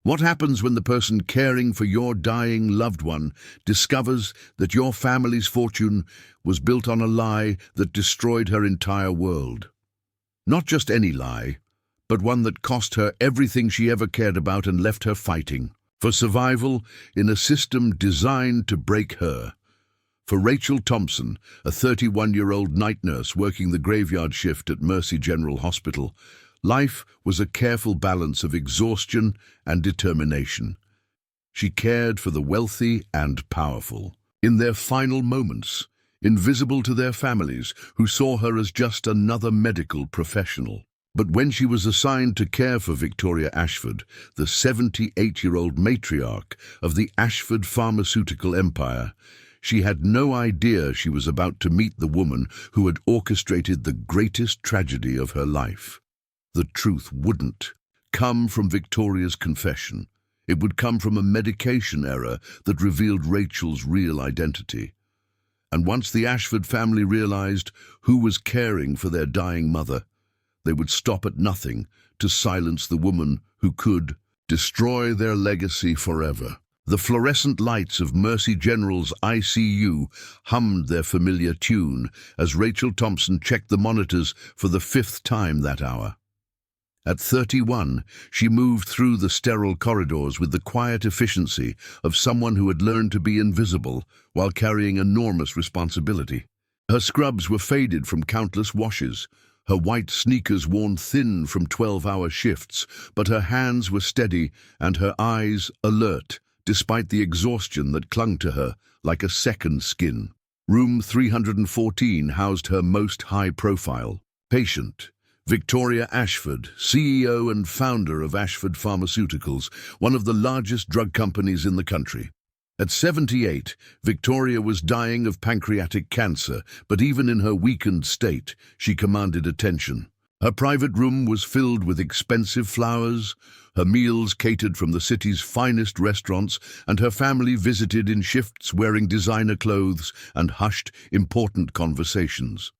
What happens when the person caring for your dying loved one discovers that your family's fortune was built on a lie that destroyed her entire world? Not just any lie, but one that cost her everything she ever cared about and left her fighting for survival in a system designed to break her. For Rachel Thompson, a 31-year-old night nurse working the graveyard shift at Mercy General Hospital, life was a careful balance of exhaustion and determination. She cared for the wealthy and powerful in their final moments, invisible to their families who saw her as just another medical professional. But when she was assigned to care for Victoria Ashford, the 78-year-old matriarch of the Ashford pharmaceutical empire, she had no idea she was about to meet the woman who had orchestrated the greatest tragedy of her life. The truth wouldn't come from Victoria's confession. It would come from a medication error that revealed Rachel's real identity. And once the Ashford family realized who was caring for their dying mother, they would stop at nothing to silence the woman who could destroy their legacy forever. The fluorescent lights of Mercy General's ICU hummed their familiar tune as Rachel Thompson checked the monitors for the 5th time that hour. At 31, she moved through the sterile corridors with the quiet efficiency of someone who had learned to be invisible while carrying enormous responsibility. Her scrubs were faded from countless washes, her white sneakers worn thin from 12-hour shifts, but her hands were steady and her eyes alert, despite the exhaustion that clung to her like a second skin. Room 314 housed her most high-profile patient, Victoria Ashford, CEO and founder of Ashford Pharmaceuticals, one of the largest drug companies in the country. At 78, Victoria was dying of pancreatic cancer, but even in her weakened state, she commanded attention. Her private room was filled with expensive flowers, her meals catered from the city's finest restaurants, and her family visited in shifts wearing designer clothes and hushed, important conversations.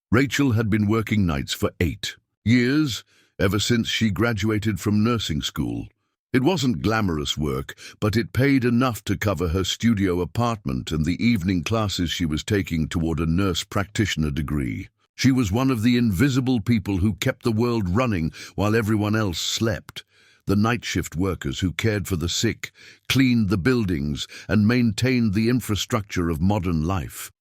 Rachel had been working nights for 8 years, ever since she graduated from nursing school. It wasn't glamorous work, but it paid enough to cover her studio apartment and the evening classes she was taking toward a nurse practitioner degree. She was one of the invisible people who kept the world running while everyone else slept. The night shift workers who cared for the sick, cleaned the buildings, and maintained the infrastructure of modern life.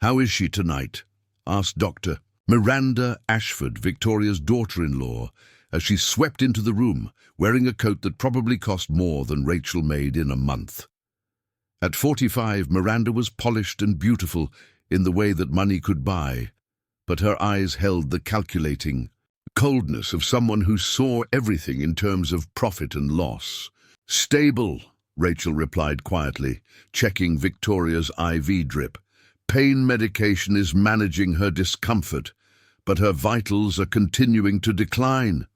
"How is she tonight?" asked Dr. Miranda Ashford, Victoria's daughter-in-law, as she swept into the room, wearing a coat that probably cost more than Rachel made in a month. At 45, Miranda was polished and beautiful in the way that money could buy, but her eyes held the calculating coldness of someone who saw everything in terms of profit and loss. "Stable," Rachel replied quietly, checking Victoria's IV drip. "Pain medication is managing her discomfort, but her vitals are continuing to decline."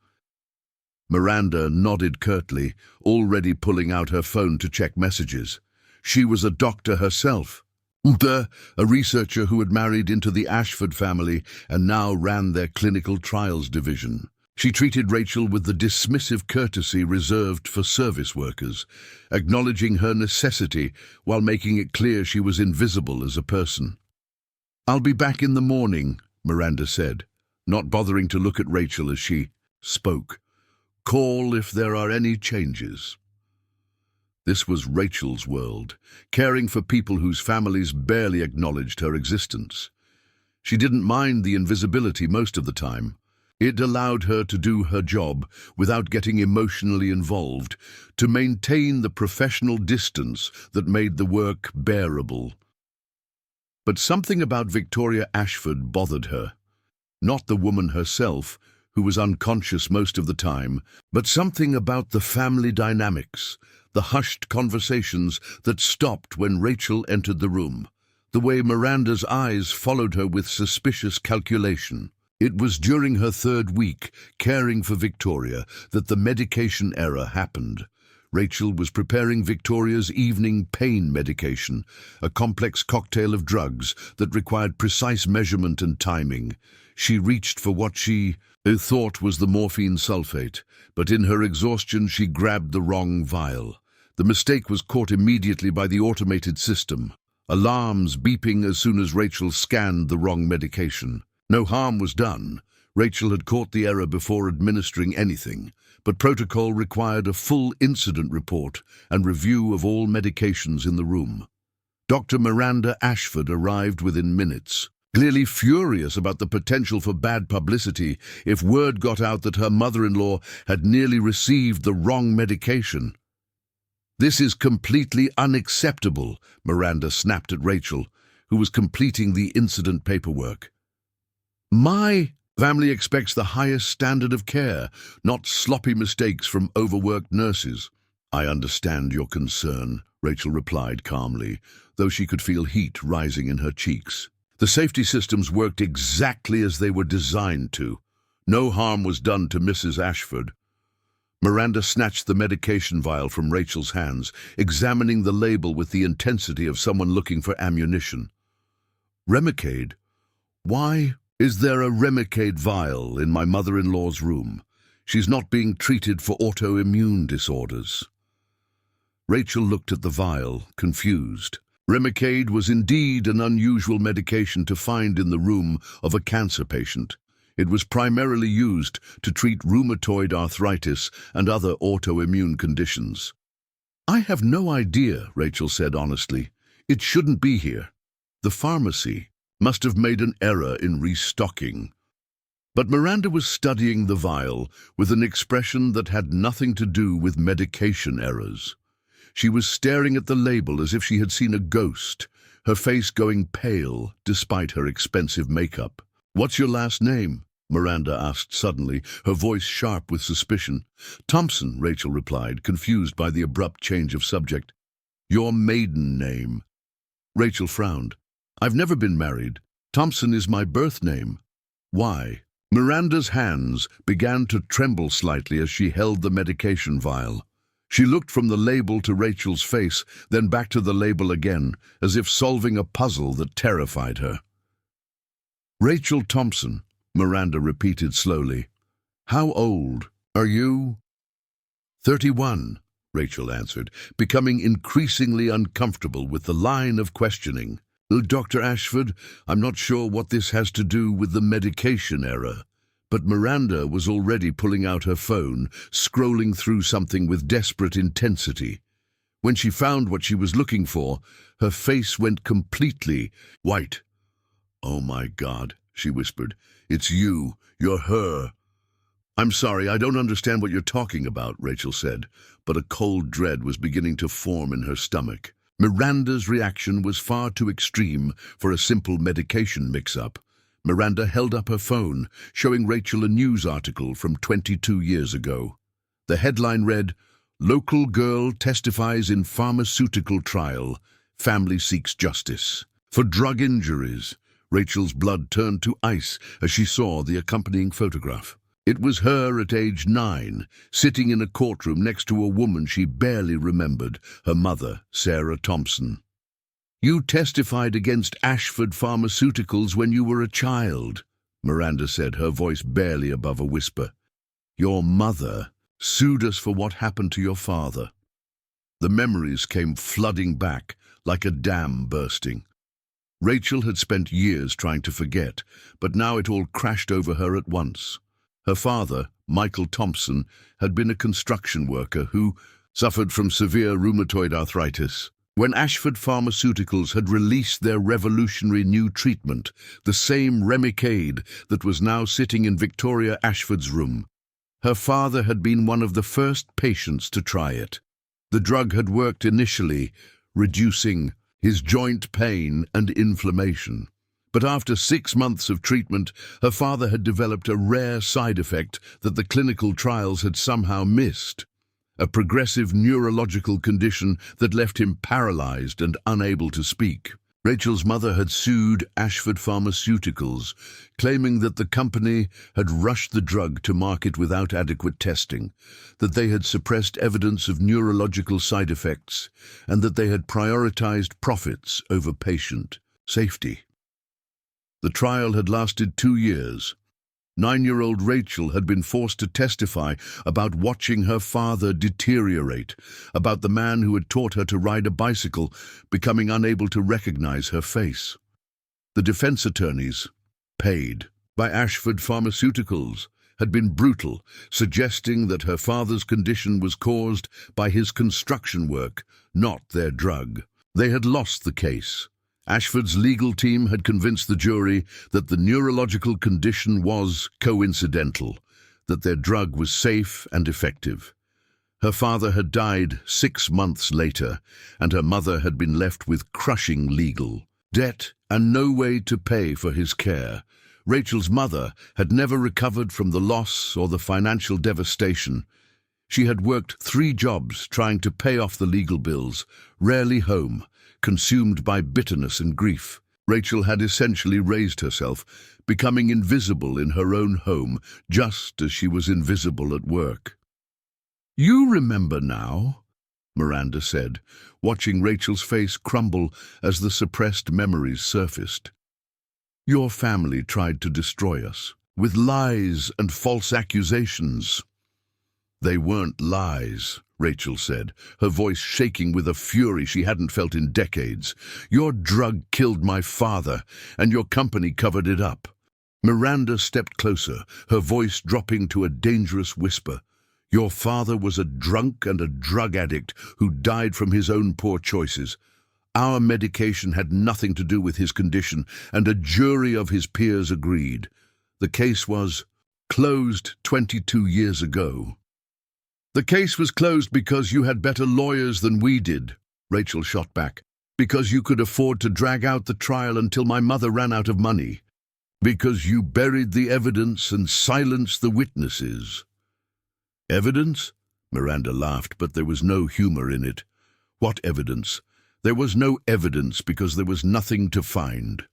Miranda nodded curtly, already pulling out her phone to check messages. She was a doctor herself, a researcher who had married into the Ashford family and now ran their clinical trials division. She treated Rachel with the dismissive courtesy reserved for service workers, acknowledging her necessity while making it clear she was invisible as a person. "I'll be back in the morning," Miranda said, not bothering to look at Rachel as she spoke. "Call if there are any changes." This was Rachel's world, caring for people whose families barely acknowledged her existence. She didn't mind the invisibility most of the time. It allowed her to do her job without getting emotionally involved, to maintain the professional distance that made the work bearable. But something about Victoria Ashford bothered her. Not the woman herself, who was unconscious most of the time, but something about the family dynamics, the hushed conversations that stopped when Rachel entered the room, the way Miranda's eyes followed her with suspicious calculation. It was during her 3rd week caring for Victoria that the medication error happened. Rachel was preparing Victoria's evening pain medication, a complex cocktail of drugs that required precise measurement and timing. She reached for what she thought was the morphine sulfate, but in her exhaustion she grabbed the wrong vial. The mistake was caught immediately by the automated system, alarms beeping as soon as Rachel scanned the wrong medication. No harm was done. Rachel had caught the error before administering anything, but protocol required a full incident report and review of all medications in the room. Dr. Miranda Ashford arrived within minutes, clearly furious about the potential for bad publicity if word got out that her mother-in-law had nearly received the wrong medication. "This is completely unacceptable," Miranda snapped at Rachel, who was completing the incident paperwork. "My family expects the highest standard of care, not sloppy mistakes from overworked nurses." "I understand your concern," Rachel replied calmly, though she could feel heat rising in her cheeks. The safety systems worked exactly as they were designed to. No harm was done to Mrs. Ashford. Miranda snatched the medication vial from Rachel's hands, examining the label with the intensity of someone looking for ammunition. "Remicade? Why is there a Remicade vial in my mother-in-law's room? She's not being treated for autoimmune disorders." Rachel looked at the vial, confused. Remicade was indeed an unusual medication to find in the room of a cancer patient. It was primarily used to treat rheumatoid arthritis and other autoimmune conditions. "I have no idea," Rachel said honestly. "It shouldn't be here. The pharmacy must have made an error in restocking." But Miranda was studying the vial with an expression that had nothing to do with medication errors. She was staring at the label as if she had seen a ghost, her face going pale despite her expensive makeup. "What's your last name?" Miranda asked suddenly, her voice sharp with suspicion. "Thompson," Rachel replied, confused by the abrupt change of subject. "Your maiden name?" Rachel frowned. "I've never been married. Thompson is my birth name." "Why?" Miranda's hands began to tremble slightly as she held the medication vial. She looked from the label to Rachel's face, then back to the label again, as if solving a puzzle that terrified her. "Rachel Thompson," Miranda repeated slowly. "How old are you?" 31, Rachel answered, becoming increasingly uncomfortable with the line of questioning. "Dr. Ashford, I'm not sure what this has to do with the medication error." But Miranda was already pulling out her phone, scrolling through something with desperate intensity. When she found what she was looking for, her face went completely white. "Oh my God," she whispered. "It's you. You're her." "I'm sorry, I don't understand what you're talking about," Rachel said, but a cold dread was beginning to form in her stomach. Miranda's reaction was far too extreme for a simple medication mix-up. Miranda held up her phone, showing Rachel a news article from 22 years ago. The headline read, "Local girl testifies in pharmaceutical trial. Family seeks justice." For drug injuries, Rachel's blood turned to ice as she saw the accompanying photograph. It was her at age 9, sitting in a courtroom next to a woman she barely remembered, her mother, Sarah Thompson. "You testified against Ashford Pharmaceuticals when you were a child," Miranda said, her voice barely above a whisper. "Your mother sued us for what happened to your father." The memories came flooding back like a dam bursting. Rachel had spent years trying to forget, but now it all crashed over her at once. Her father, Michael Thompson, had been a construction worker who suffered from severe rheumatoid arthritis. When Ashford Pharmaceuticals had released their revolutionary new treatment, the same Remicade that was now sitting in Victoria Ashford's room, her father had been one of the first patients to try it. The drug had worked initially, reducing his joint pain and inflammation. But after 6 months of treatment, her father had developed a rare side effect that the clinical trials had somehow missed. A progressive neurological condition that left him paralyzed and unable to speak. Rachel's mother had sued Ashford Pharmaceuticals, claiming that the company had rushed the drug to market without adequate testing, that they had suppressed evidence of neurological side effects, and that they had prioritized profits over patient safety. The trial had lasted 2 years. 9-year-old Rachel had been forced to testify about watching her father deteriorate, about the man who had taught her to ride a bicycle becoming unable to recognize her face. The defense attorneys, paid by Ashford Pharmaceuticals, had been brutal, suggesting that her father's condition was caused by his construction work, not their drug. They had lost the case. Ashford's legal team had convinced the jury that the neurological condition was coincidental, that their drug was safe and effective. Her father had died 6 months later, and her mother had been left with crushing legal debt and no way to pay for his care. Rachel's mother had never recovered from the loss or the financial devastation. She had worked 3 jobs trying to pay off the legal bills, rarely home, consumed by bitterness and grief. Rachel had essentially raised herself, becoming invisible in her own home, just as she was invisible at work. "You remember now," Miranda said, watching Rachel's face crumble as the suppressed memories surfaced. "Your family tried to destroy us, with lies and false accusations." "They weren't lies," Rachel said, her voice shaking with a fury she hadn't felt in decades. "Your drug killed my father, and your company covered it up." Miranda stepped closer, her voice dropping to a dangerous whisper. "Your father was a drunk and a drug addict who died from his own poor choices. Our medication had nothing to do with his condition, and a jury of his peers agreed. The case was closed 22 years ago." "The case was closed because you had better lawyers than we did," Rachel shot back. "Because you could afford to drag out the trial until my mother ran out of money. Because you buried the evidence and silenced the witnesses." "Evidence?" Miranda laughed, but there was no humor in it. "What evidence?" "There was no evidence because there was nothing to find.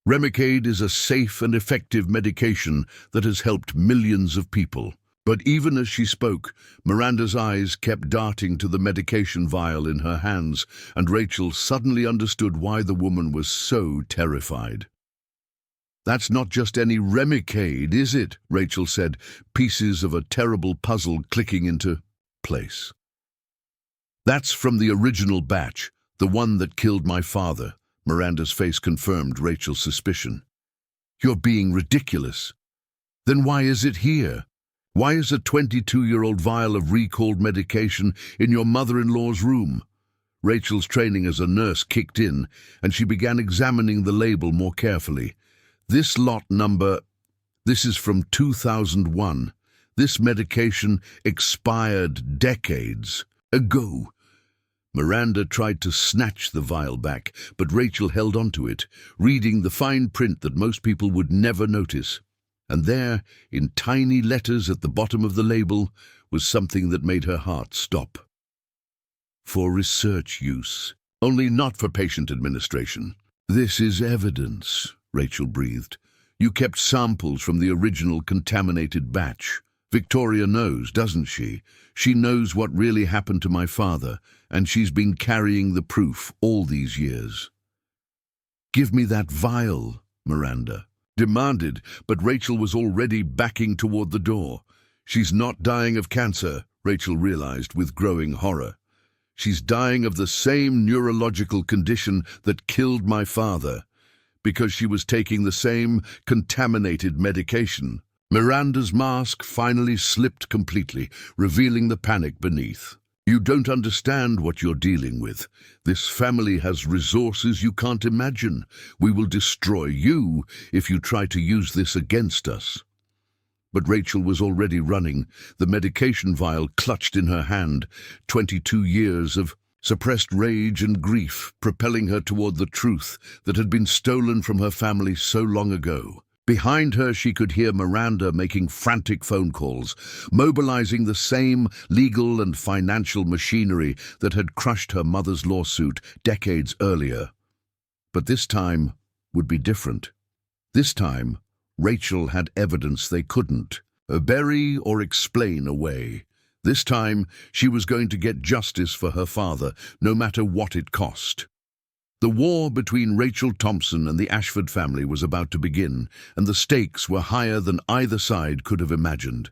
Remicade is a safe and effective medication that has helped millions of people." But even as she spoke, Miranda's eyes kept darting to the medication vial in her hands, and Rachel suddenly understood why the woman was so terrified. "That's not just any Remicade, is it?" Rachel said, pieces of a terrible puzzle clicking into place. "That's from the original batch, the one that killed my father." Miranda's face confirmed Rachel's suspicion. "You're being ridiculous. Then why is it here? Why is a 22-year-old vial of recalled medication in your mother-in-law's room?" Rachel's training as a nurse kicked in, and she began examining the label more carefully. "This lot number, this is from 2001. This medication expired decades ago." Miranda tried to snatch the vial back, but Rachel held onto it, reading the fine print that most people would never notice. And there, in tiny letters at the bottom of the label, was something that made her heart stop. "For research use, only not for patient administration." "This is evidence," Rachel breathed. "You kept samples from the original contaminated batch. Victoria knows, doesn't she? She knows what really happened to my father, and she's been carrying the proof all these years." "Give me that vial," Miranda demanded, but Rachel was already backing toward the door. "She's not dying of cancer," Rachel realized with growing horror. "She's dying of the same neurological condition that killed my father, because she was taking the same contaminated medication." Miranda's mask finally slipped completely, revealing the panic beneath. "You don't understand what you're dealing with. This family has resources you can't imagine. We will destroy you if you try to use this against us." But Rachel was already running, the medication vial clutched in her hand, 22 years of suppressed rage and grief propelling her toward the truth that had been stolen from her family so long ago. Behind her, she could hear Miranda making frantic phone calls, mobilizing the same legal and financial machinery that had crushed her mother's lawsuit decades earlier. But this time would be different. This time, Rachel had evidence they couldn't bury or explain away. This time, she was going to get justice for her father, no matter what it cost. The war between Rachel Thompson and the Ashford family was about to begin, and the stakes were higher than either side could have imagined.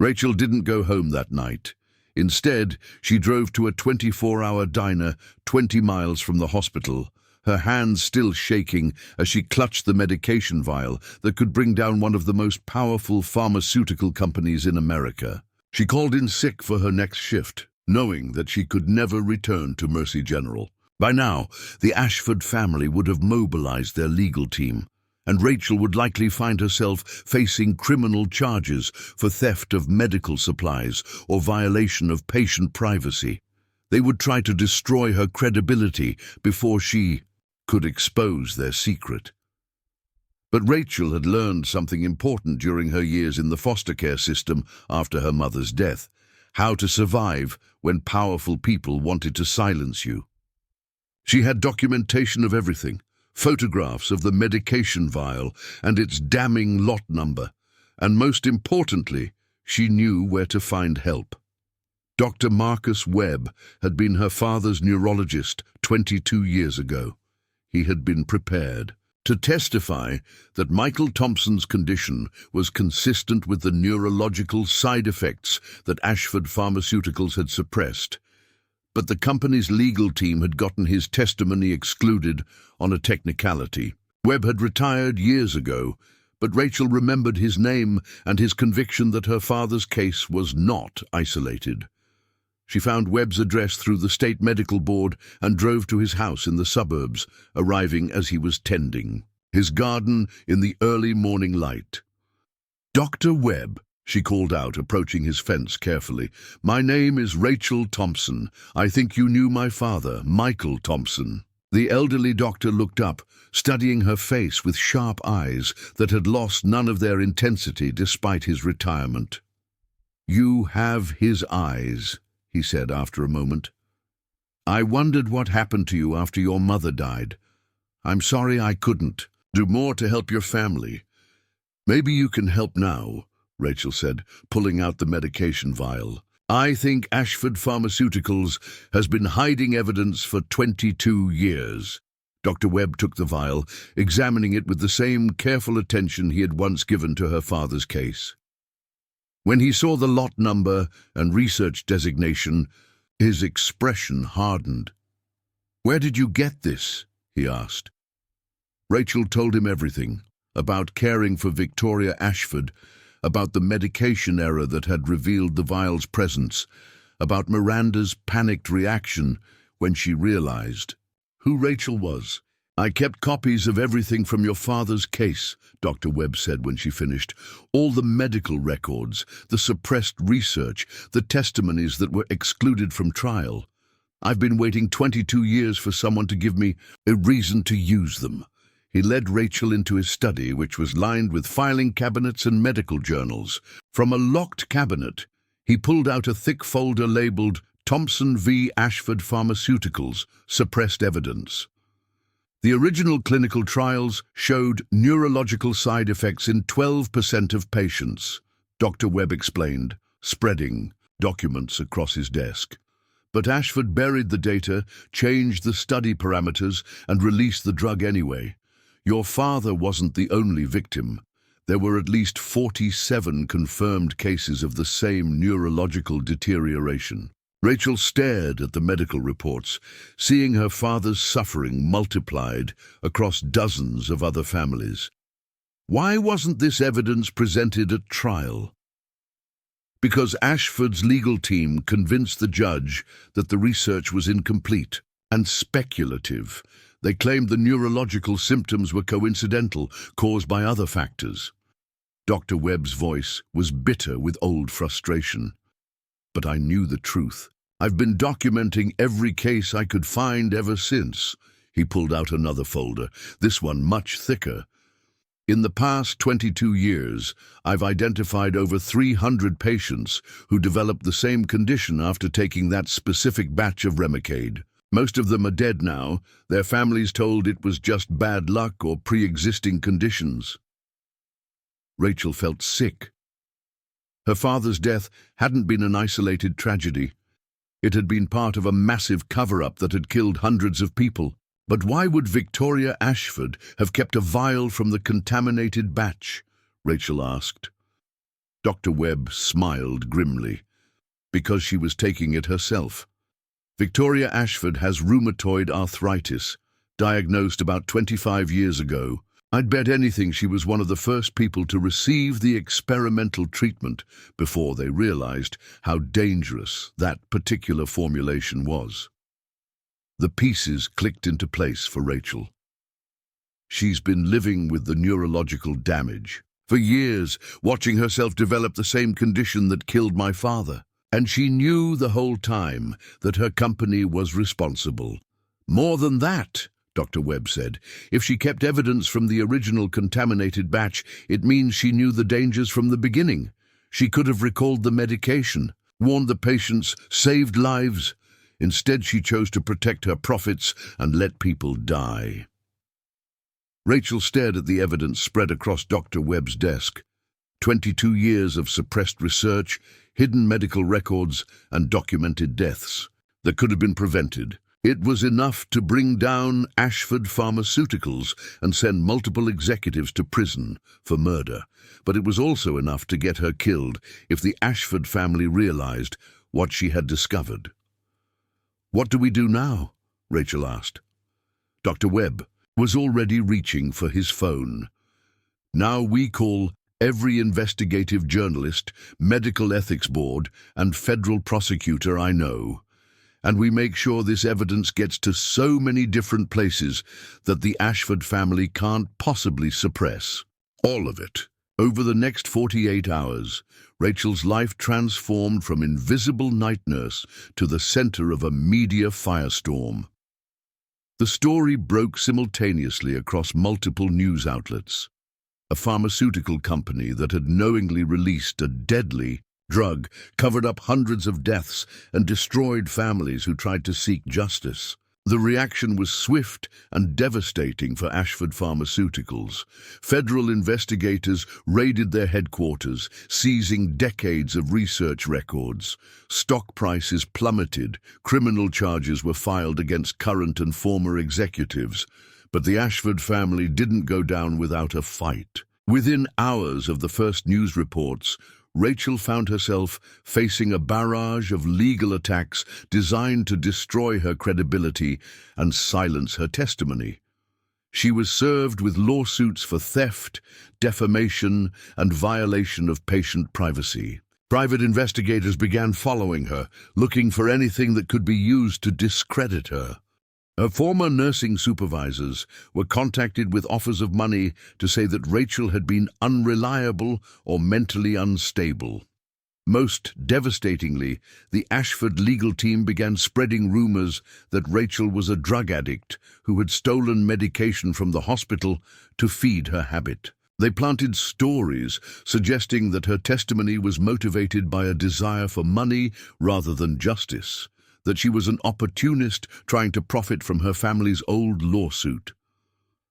Rachel didn't go home that night. Instead, she drove to a 24-hour diner 20 miles from the hospital, her hands still shaking as she clutched the medication vial that could bring down one of the most powerful pharmaceutical companies in America. She called in sick for her next shift, knowing that she could never return to Mercy General. By now, the Ashford family would have mobilized their legal team, and Rachel would likely find herself facing criminal charges for theft of medical supplies or violation of patient privacy. They would try to destroy her credibility before she could expose their secret. But Rachel had learned something important during her years in the foster care system after her mother's death: how to survive when powerful people wanted to silence you. She had documentation of everything: photographs of the medication vial and its damning lot number, and most importantly, she knew where to find help. Dr. Marcus Webb had been her father's neurologist 22 years ago. He had been prepared to testify that Michael Thompson's condition was consistent with the neurological side effects that Ashford Pharmaceuticals had suppressed. But the company's legal team had gotten his testimony excluded on a technicality. Webb had retired years ago, but Rachel remembered his name and his conviction that her father's case was not isolated. She found Webb's address through the state medical board and drove to his house in the suburbs, arriving as he was tending his garden in the early morning light. "Dr. Webb," she called out, approaching his fence carefully. "My name is Rachel Thompson. I think you knew my father, Michael Thompson." The elderly doctor looked up, studying her face with sharp eyes that had lost none of their intensity despite his retirement. "You have his eyes," he said after a moment. "I wondered what happened to you after your mother died. I'm sorry I couldn't do more to help your family. Maybe you can help now," Rachel said, pulling out the medication vial. "I think Ashford Pharmaceuticals has been hiding evidence for 22 years. Dr. Webb took the vial, examining it with the same careful attention he had once given to her father's case. When he saw the lot number and research designation, his expression hardened. "Where did you get this?" he asked. Rachel told him everything, about caring for Victoria Ashford, about the medication error that had revealed the vial's presence, about Miranda's panicked reaction when she realized who Rachel was. "I kept copies of everything from your father's case," Dr. Webb said when she finished. "All the medical records, the suppressed research, the testimonies that were excluded from trial. I've been waiting 22 years for someone to give me a reason to use them." He led Rachel into his study, which was lined with filing cabinets and medical journals. From a locked cabinet, he pulled out a thick folder labeled Thompson v. Ashford Pharmaceuticals, Suppressed Evidence. The original clinical trials showed neurological side effects in 12% of patients, Dr. Webb explained, spreading documents across his desk. But Ashford buried the data, changed the study parameters, and released the drug anyway. Your father wasn't the only victim. There were at least 47 confirmed cases of the same neurological deterioration. Rachel stared at the medical reports, seeing her father's suffering multiplied across dozens of other families. Why wasn't this evidence presented at trial? Because Ashford's legal team convinced the judge that the research was incomplete and speculative. They claimed the neurological symptoms were coincidental, caused by other factors. Dr. Webb's voice was bitter with old frustration. But I knew the truth. I've been documenting every case I could find ever since. He pulled out another folder, this one much thicker. In the past 22 years, I've identified over 300 patients who developed the same condition after taking that specific batch of Remicade. Most of them are dead now, their families told it was just bad luck or pre-existing conditions. Rachel felt sick. Her father's death hadn't been an isolated tragedy. It had been part of a massive cover-up that had killed hundreds of people. But why would Victoria Ashford have kept a vial from the contaminated batch? Rachel asked. Dr. Webb smiled grimly. Because she was taking it herself. Victoria Ashford has rheumatoid arthritis, diagnosed about 25 years ago. I'd bet anything she was one of the first people to receive the experimental treatment before they realized how dangerous that particular formulation was. The pieces clicked into place for Rachel. She's been living with the neurological damage for years, watching herself develop the same condition that killed my father. And she knew the whole time that her company was responsible. More than that, Dr. Webb said, if she kept evidence from the original contaminated batch, it means she knew the dangers from the beginning. She could have recalled the medication, warned the patients, saved lives. Instead, she chose to protect her profits and let people die. Rachel stared at the evidence spread across Dr. Webb's desk. 22 years of suppressed research, hidden medical records, and documented deaths that could have been prevented. It was enough to bring down Ashford Pharmaceuticals and send multiple executives to prison for murder. But it was also enough to get her killed if the Ashford family realized what she had discovered. What do we do now? Rachel asked. Dr. Webb was already reaching for his phone. Now we call every investigative journalist, medical ethics board, and federal prosecutor I know. And we make sure this evidence gets to so many different places that the Ashford family can't possibly suppress. All of it. Over the next 48 hours, Rachel's life transformed from invisible night nurse to the center of a media firestorm. The story broke simultaneously across multiple news outlets. A pharmaceutical company that had knowingly released a deadly drug covered up hundreds of deaths and destroyed families who tried to seek justice. The reaction was swift and devastating for Ashford Pharmaceuticals. Federal investigators raided their headquarters, seizing decades of research records. Stock prices plummeted, criminal charges were filed against current and former executives. But the Ashford family didn't go down without a fight. Within hours of the first news reports, Rachel found herself facing a barrage of legal attacks designed to destroy her credibility and silence her testimony. She was served with lawsuits for theft, defamation, and violation of patient privacy. Private investigators began following her, looking for anything that could be used to discredit her. Her former nursing supervisors were contacted with offers of money to say that Rachel had been unreliable or mentally unstable. Most devastatingly, the Ashford legal team began spreading rumors that Rachel was a drug addict who had stolen medication from the hospital to feed her habit. They planted stories suggesting that her testimony was motivated by a desire for money rather than justice, that she was an opportunist trying to profit from her family's old lawsuit.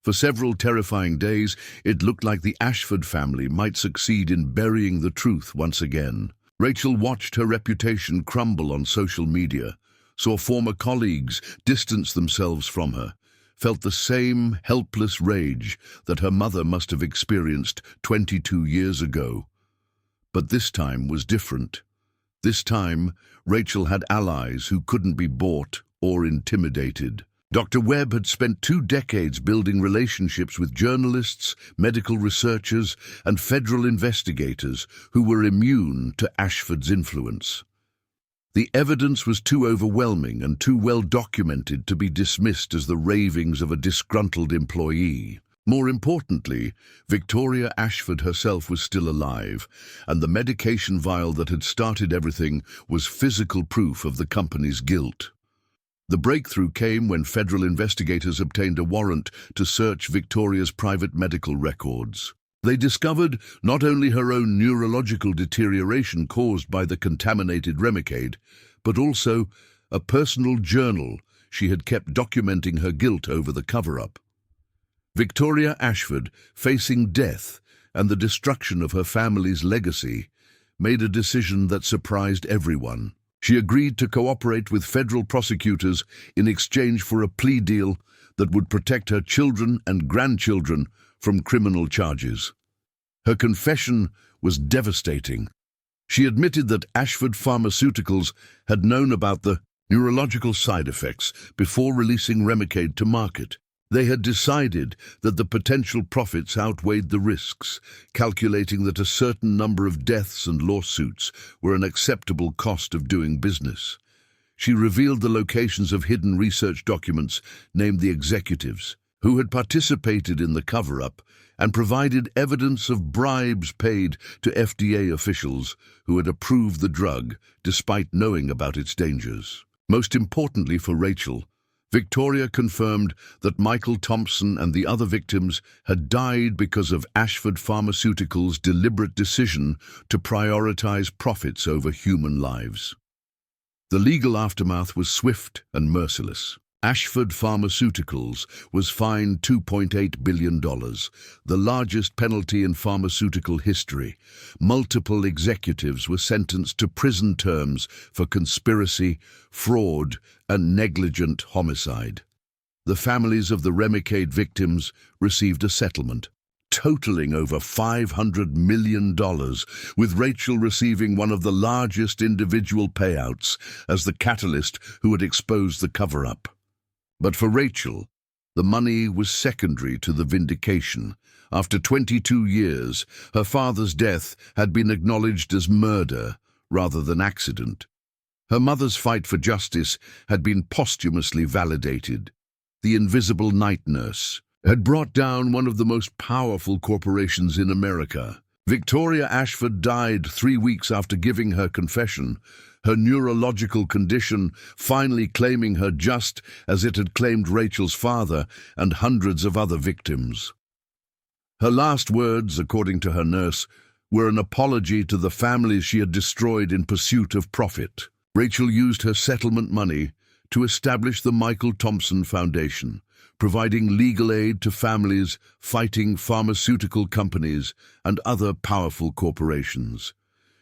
For several terrifying days, it looked like the Ashford family might succeed in burying the truth once again. Rachel watched her reputation crumble on social media, saw former colleagues distance themselves from her, felt the same helpless rage that her mother must have experienced 22 years ago. But this time was different. This time, Rachel had allies who couldn't be bought or intimidated. Dr. Webb had spent 2 decades building relationships with journalists, medical researchers, and federal investigators who were immune to Ashford's influence. The evidence was too overwhelming and too well documented to be dismissed as the ravings of a disgruntled employee. More importantly, Victoria Ashford herself was still alive, and the medication vial that had started everything was physical proof of the company's guilt. The breakthrough came when federal investigators obtained a warrant to search Victoria's private medical records. They discovered not only her own neurological deterioration caused by the contaminated Remicade, but also a personal journal she had kept documenting her guilt over the cover-up. Victoria Ashford, facing death and the destruction of her family's legacy, made a decision that surprised everyone. She agreed to cooperate with federal prosecutors in exchange for a plea deal that would protect her children and grandchildren from criminal charges. Her confession was devastating. She admitted that Ashford Pharmaceuticals had known about the neurological side effects before releasing Remicade to market. They had decided that the potential profits outweighed the risks, calculating that a certain number of deaths and lawsuits were an acceptable cost of doing business. She revealed the locations of hidden research documents named the executives, who had participated in the cover-up and provided evidence of bribes paid to FDA officials who had approved the drug despite knowing about its dangers. Most importantly for Rachel, Victoria confirmed that Rachel Thompson and the other victims had died because of Ashford Pharmaceuticals' deliberate decision to prioritize profits over human lives. The legal aftermath was swift and merciless. Ashford Pharmaceuticals was fined $2.8 billion, the largest penalty in pharmaceutical history. Multiple executives were sentenced to prison terms for conspiracy, fraud, and negligent homicide. The families of the Remicade victims received a settlement, totaling over $500 million, with Rachel receiving one of the largest individual payouts as the catalyst who had exposed the cover-up. But for Rachel, the money was secondary to the vindication. After 22 years, her father's death had been acknowledged as murder rather than accident. Her mother's fight for justice had been posthumously validated. The invisible night nurse had brought down one of the most powerful corporations in America. Victoria Ashford died 3 weeks after giving her confession, her neurological condition finally claiming her just as it had claimed Rachel's father and hundreds of other victims. Her last words, according to her nurse, were an apology to the families she had destroyed in pursuit of profit. Rachel used her settlement money to establish the Rachel Thompson Foundation, providing legal aid to families fighting pharmaceutical companies and other powerful corporations.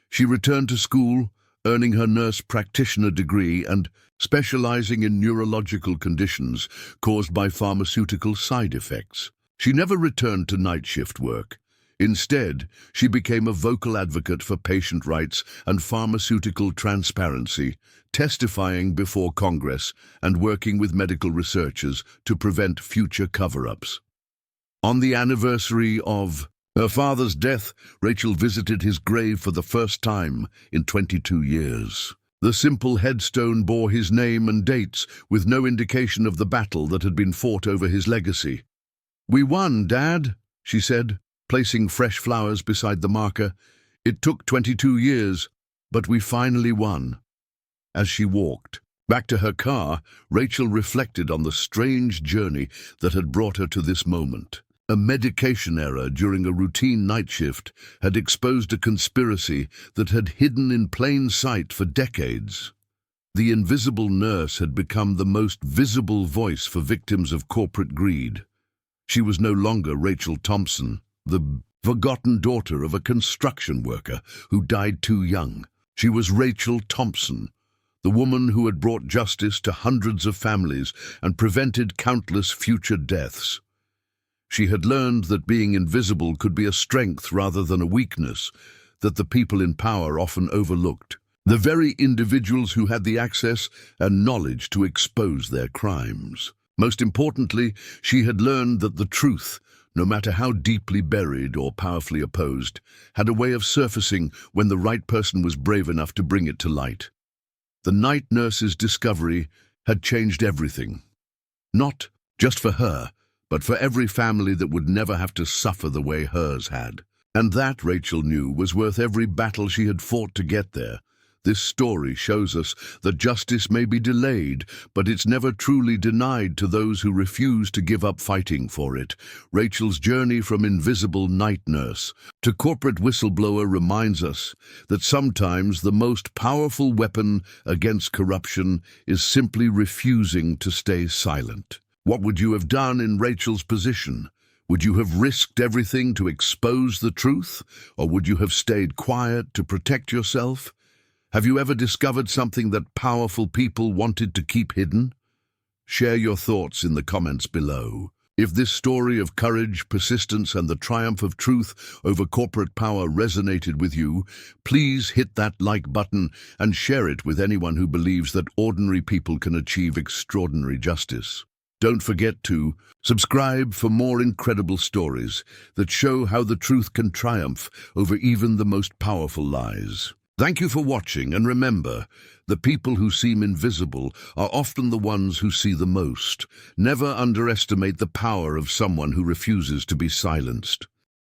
She returned to school, earning her nurse practitioner degree and specializing in neurological conditions caused by pharmaceutical side effects. She never returned to night shift work. Instead, she became a vocal advocate for patient rights and pharmaceutical transparency, testifying before Congress and working with medical researchers to prevent future cover-ups. On the anniversary of her father's death, Rachel visited his grave for the first time in 22 years. The simple headstone bore his name and dates, with no indication of the battle that had been fought over his legacy. "We won, Dad," she said, placing fresh flowers beside the marker. "It took 22 years, but we finally won." As she walked back to her car, Rachel reflected on the strange journey that had brought her to this moment. A medication error during a routine night shift had exposed a conspiracy that had hidden in plain sight for decades. The invisible nurse had become the most visible voice for victims of corporate greed. She was no longer Rachel Thompson, the forgotten daughter of a construction worker who died too young. She was Rachel Thompson, the woman who had brought justice to hundreds of families and prevented countless future deaths. She had learned that being invisible could be a strength rather than a weakness, that the people in power often overlooked, the very individuals who had the access and knowledge to expose their crimes. Most importantly, she had learned that the truth, no matter how deeply buried or powerfully opposed, had a way of surfacing when the right person was brave enough to bring it to light. The night nurse's discovery had changed everything. Not just for her, but for every family that would never have to suffer the way hers had. And that, Rachel knew, was worth every battle she had fought to get there. This story shows us that justice may be delayed, but it's never truly denied to those who refuse to give up fighting for it. Rachel's journey from invisible night nurse to corporate whistleblower reminds us that sometimes the most powerful weapon against corruption is simply refusing to stay silent. What would you have done in Rachel's position? Would you have risked everything to expose the truth, or would you have stayed quiet to protect yourself? Have you ever discovered something that powerful people wanted to keep hidden? Share your thoughts in the comments below. If this story of courage, persistence, and the triumph of truth over corporate power resonated with you, please hit that like button and share it with anyone who believes that ordinary people can achieve extraordinary justice. Don't forget to subscribe for more incredible stories that show how the truth can triumph over even the most powerful lies. Thank you for watching, and remember, the people who seem invisible are often the ones who see the most. Never underestimate the power of someone who refuses to be silenced.